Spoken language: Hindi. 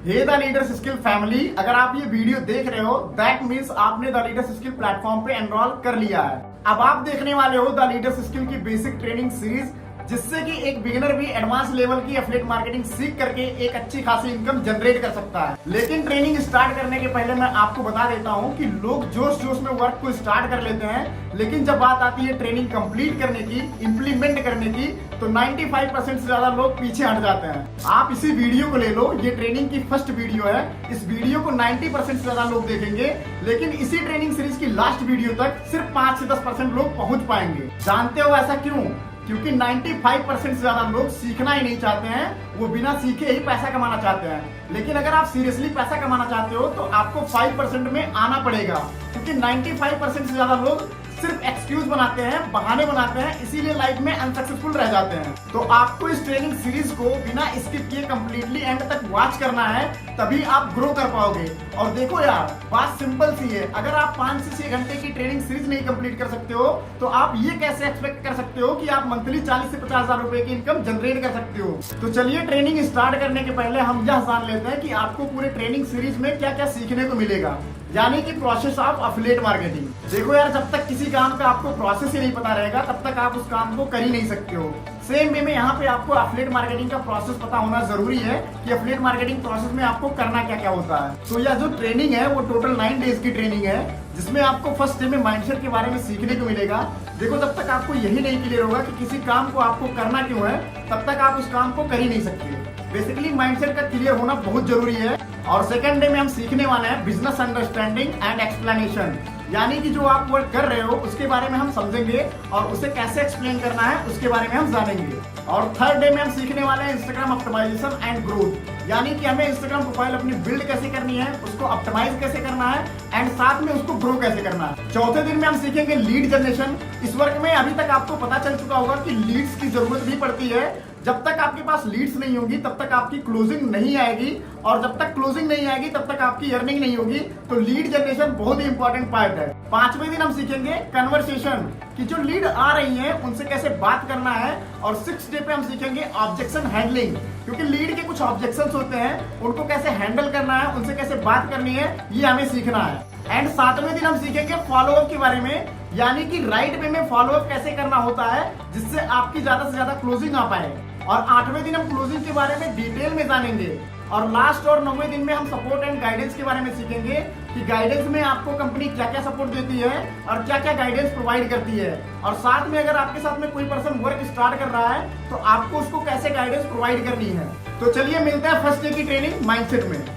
Hey the leaders skill family, अगर आप ये वीडियो देख रहे हो दैट मीन्स आपने द लीडर्स स्किल प्लेटफॉर्म पे एनरोल कर लिया है। अब आप देखने वाले हो द लीडर्स स्किल की बेसिक ट्रेनिंग सीरीज, जिससे कि एक बिगिनर भी एडवांस लेवल की एफिलिएट मार्केटिंग सीख करके एक अच्छी खासी इनकम जनरेट कर सकता है। लेकिन ट्रेनिंग स्टार्ट करने के पहले मैं आपको बता देता हूं कि लोग जोश जोश में वर्क को स्टार्ट कर लेते हैं, लेकिन जब बात आती है ट्रेनिंग कंप्लीट करने की, इंप्लीमेंट करने की, तो 95% से ज्यादा लोग पीछे हट जाते हैं। आप इसी वीडियो को ले लो, ये ट्रेनिंग की फर्स्ट वीडियो है। इस वीडियो को 90% से ज्यादा लोग देखेंगे, लेकिन इसी ट्रेनिंग सीरीज की लास्ट वीडियो तक सिर्फ 5 से 10% लोग पहुंच पाएंगे। जानते हो ऐसा क्यों? क्योंकि 95% से ज्यादा लोग सीखना ही नहीं चाहते हैं, वो बिना सीखे ही पैसा कमाना चाहते हैं। लेकिन अगर आप सीरियसली पैसा कमाना चाहते हो तो आपको 5% में आना पड़ेगा, क्योंकि 95% से ज्यादा लोग सिर्फ एक्सक्यूज बनाते हैं, बहाने बनाते हैं, इसीलिए लाइफ में अनसक्सेसफुल रह जाते हैं। तो आपको इस ट्रेनिंग सीरीज को बिना स्किप किए कंप्लीटली एंड तक वॉच करना है, तभी आप ग्रो कर पाओगे। और देखो यार, बात सिंपल सी है, अगर आप 5 से 6 घंटे की ट्रेनिंग सीरीज नहीं कंप्लीट कर सकते हो तो आप ये कैसे एक्सपेक्ट कर सकते हो कि आप मंथली 40 से 50 हजार रुपए की इनकम जनरेट कर सकते हो। तो चलिए, ट्रेनिंग स्टार्ट करने के पहले हम यह जान लेते हैं कि आपको पूरे ट्रेनिंग सीरीज में क्या क्या सीखने को मिलेगा, यानी कि प्रोसेस ऑफ एफिलिएट मार्केटिंग। देखो यार, जब तक किसी काम का आपको प्रोसेस ही नहीं पता रहेगा तब तक आप उस काम को कर ही नहीं सकते हो। सेम वे में यहाँ पे आपको एफिलिएट मार्केटिंग का प्रोसेस पता होना जरूरी है कि एफिलिएट मार्केटिंग प्रोसेस में आपको करना क्या क्या होता है। तो यह जो ट्रेनिंग है वो टोटल 9 डेज की ट्रेनिंग है, जिसमें आपको फर्स्ट डे में माइंडसेट के बारे में सीखने को मिलेगा। देखो, जब तक आपको यही नहीं क्लियर होगा कि किसी काम को आपको करना क्यों है, तब तक आप उस काम को कर ही नहीं सकते। बेसिकली माइंडसेट का क्लियर होना बहुत जरूरी है। और सेकंड डे में हम सीखने वाले हैं बिजनेस अंडरस्टैंडिंग एंड एक्सप्लेनेशन, यानी कि जो आप वर्क कर रहे हो उसके बारे में हम समझेंगे और उसे कैसे एक्सप्लेन करना है उसके बारे में हम जानेंगे। और थर्ड डे में हम सीखने वाले हैं इंस्टाग्राम ऑप्टिमाइजेशन एंड ग्रोथ, यानी कि हमें इंस्टाग्राम प्रोफाइल अपनी बिल्ड कैसे करनी है, उसको ऑप्टिमाइज कैसे करना है एंड साथ में उसको ग्रो कैसे करना है। चौथे दिन में हम सीखेंगे लीड जनरेशन। इस वर्क में अभी तक आपको पता चल चुका होगा कि लीड्स की जरूरत भी पड़ती है। जब तक आपके पास लीड्स नहीं होगी तब तक आपकी क्लोजिंग नहीं आएगी, और जब तक क्लोजिंग नहीं आएगी तब तक आपकी अर्निंग नहीं होगी। तो लीड जनरेशन बहुत ही इंपॉर्टेंट पार्ट है। पांचवें दिन हम सीखेंगे कन्वर्सेशन, कि जो लीड आ रही है उनसे कैसे बात करना है। और 6th डे पे हम सीखेंगे ऑब्जेक्शन हैंडलिंग, क्योंकि लीड के कुछ ऑब्जेक्शंस होते हैं, उनको कैसे हैंडल करना है, उनसे कैसे बात करनी है, ये हमें सीखना है। एंड 7वें दिन हम सीखेंगे फॉलोअप के बारे में, यानी कि राइट वे में फॉलोअप कैसे करना होता है जिससे आपकी ज्यादा से ज्यादा क्लोजिंग आ पाए। और 8वें दिन हम क्लोजिंग के बारे में डिटेल में जानेंगे। और लास्ट और 9वें दिन में हम सपोर्ट एंड गाइडेंस के बारे में सीखेंगे कि गाइडेंस में आपको कंपनी क्या क्या सपोर्ट देती है और क्या क्या गाइडेंस प्रोवाइड करती है। और साथ में अगर आपके साथ में कोई पर्सन वर्क स्टार्ट कर रहा है तो आपको उसको कैसे गाइडेंस प्रोवाइड करनी है। तो चलिए, मिलते हैं फर्स्ट डे की ट्रेनिंग माइंडसेट में।